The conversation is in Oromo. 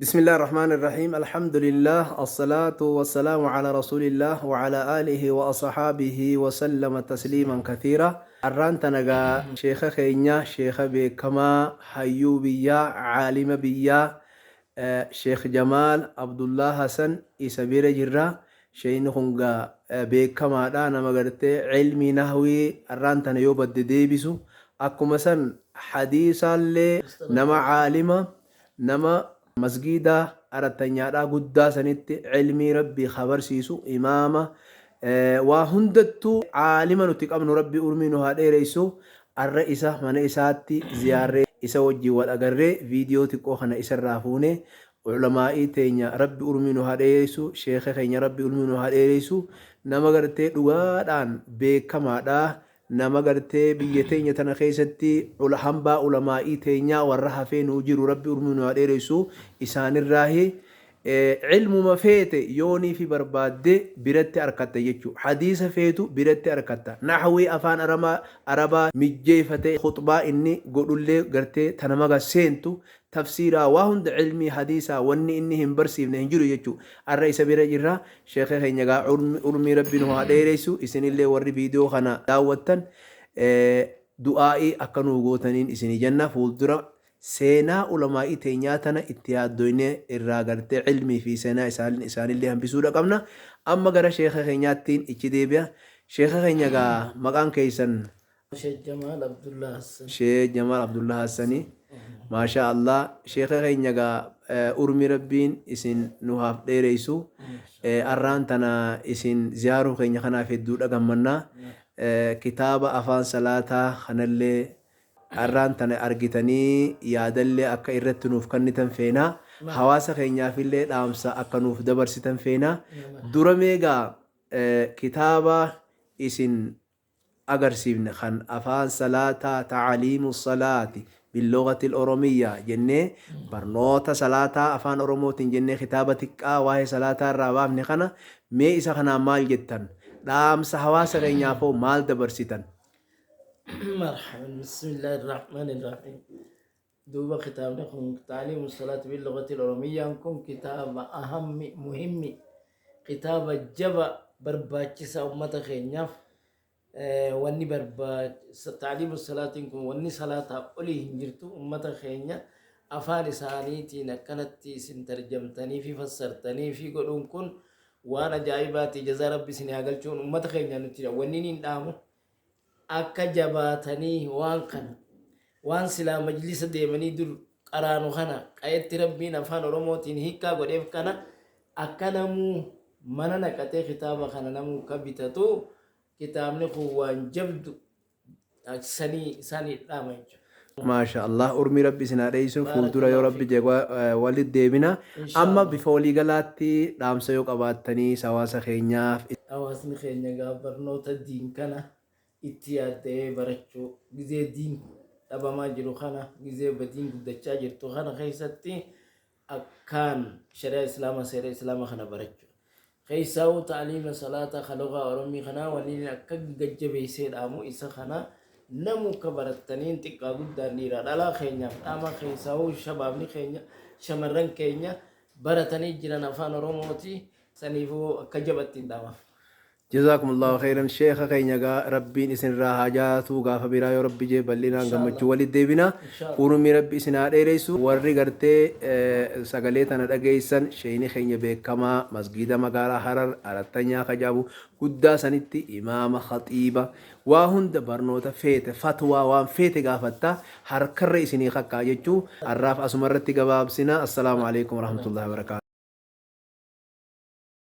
بسم الله الرحمن الرحيم الحمد لله الصلاة والسلام على رسول الله وعلى آله وأصحابه وسلم تسليما كثيرا الران تنقى شيخ خينيا شيخ بكما حيوبيا عالم بيا شيخ جمال عبد الله حسن إسابير جرا شين خنقى بكما دانا مغرتي علمي نهوي الران تنيوب الدديبسو أكو مثلا حديثا نما عالمة نما مسجدا أرتنيا قدا سنت علمي ربي خبر سيسو إمامة وهندتو عالما نتقبل ربي أرمينو هذا رئيسو الرئيسة من إساتي زيارة إسا وجي والأقرر فيديو تقو خنا إسا الرافوني علمائي تينيا ربي أرمينو هذا رئيسو شيخ خينيا ربي أرمينو هذا رئيسو نمغرتي دوادان بكما دا nama gartee biyya teenya tana keessatti hambaa ulamaa'ii teenyaa warra hafeenuu jiru rabbi urminu haa dheeressu isaanirraahi ilmuma feete yoonii fi barbaadde biratti arkatta jechuudha. Hadiisa feetu biratti arkatta. Naxwii afaan arabaa mijjeefate khutbaa inni godhullee gartee tana maga seentu tafsiiraa waa hunda ilmii hadiisaa wanni inni hin barsiifne hin jiru jechuudha. Arra isa bira jirra sheekha keenya gaa urmii rabbiin haa dheeressu isinillee warri viidiyoo kana daawwattan du'aa'ii akka nuu gootaniin isinii jenna fuuldura seenaa ulamaa'i teenyaa tana itti yaaddoyne irraa gartee ilmii fi seenaa isaanillee hambisuudha qabna. Amma gara sheekha keenyaattiin ichi deebi'a. Sheekha keenya gaa maqaan keessan Sheekh Jamaal Abdullah Hassan. Sheekh Jamaal Abdullah Hassani. Maasha Allah. Sheekha keenya gaa urmi rabbiin isin nuhaaf dheereysu. Arraan tana isin ziyaaruu keenya kanaaf hedduudha gammannaa. Kitaaba afaan salaataa kanallee arraan tana argitanii yaadallee akka irratti nuuf kennitan feenaa hawaasa keenyaafillee dhaamsa akka nuuf dabarsitan feenaa dura meegaa kitaaba isin agarsiifne kan afaan salaataa taaliimu salaati باللغة الأورومية جنة برنوتا صلاة أفان أوروموتين جنة كتابة تقا وهي صلاة الرابع من خنا مي إسا خنا مال جتن دام سحواس غينيافو مال دبرسيتن مرحبا بسم الله الرحمن الرحيم. دوبا كتابنا تعليم الصلاة باللغة الأورومية كن كتاب أهم مهم كتاب جبا برباچسا أمتا خينياف واني تعليم الصلاة كن واني صلاة أولي هنجرتو أمتا خينيا أفان إسانيتي نكنتي سنترجمتني في فسرتني في قلون كن وانا جايباتي جزا ربي سني أقلتون أمتا خينيا نتيجة واني ندامو akka jabaatanii waan silaa majlisa deemanii dur qaraanu kana qayetti rabbiin afaan oromootiin hiikaa godheef kana akka namuu mana naqatee kitaaba kana namuu ka bitatu kitaabni kun waan jabdu sanii dhaama jechuudha. ما شاء الله أرمي ربي سناديسون فولدورا يا ربي جوا والد ديبنا أما بفولي غلاتي دام سيوك أباتني سواسا خينيا أواسن خينيا غابرنوتا الدين كنا itti barachuu gizee diin dhabamaa jiru kana gizee badiin guddachaa jirtu kana keessatti akkaan shari'a islaamaa seera islaamaa kana barachuu keessaa'uu taaliima salaataa kaloogaa oromii kanaa waliin akka gajjabeessee dhaamu isa kana namu ka barattaniin xiqqaa guddaan dhiiraa dhalaa keenyaaf dhaama keessaa'uu shabaabni keenya shamarran keenya baratanii jiran afaan oromooti saniifuu akka jabattiin dhaamaaf. جزاكم الله خيرا شيخ خينيا ربي اسن راهاجاتو غاف بيرا يا ربي جي بلينا غمچو ولي ديبنا ورمي ربي اسن اديريسو وري غرتي سغليتنا دغيسن شيني خينيا بكما مسجد مغارا حرر ارتنيا خجابو قدا سنتي امام خطيبه واهند برنوتا فيت فتوى وان فيت غافتا حركر اسني خكا جچو عراف اسمرتي غبابسنا السلام عليكم ورحمه الله وبركاته.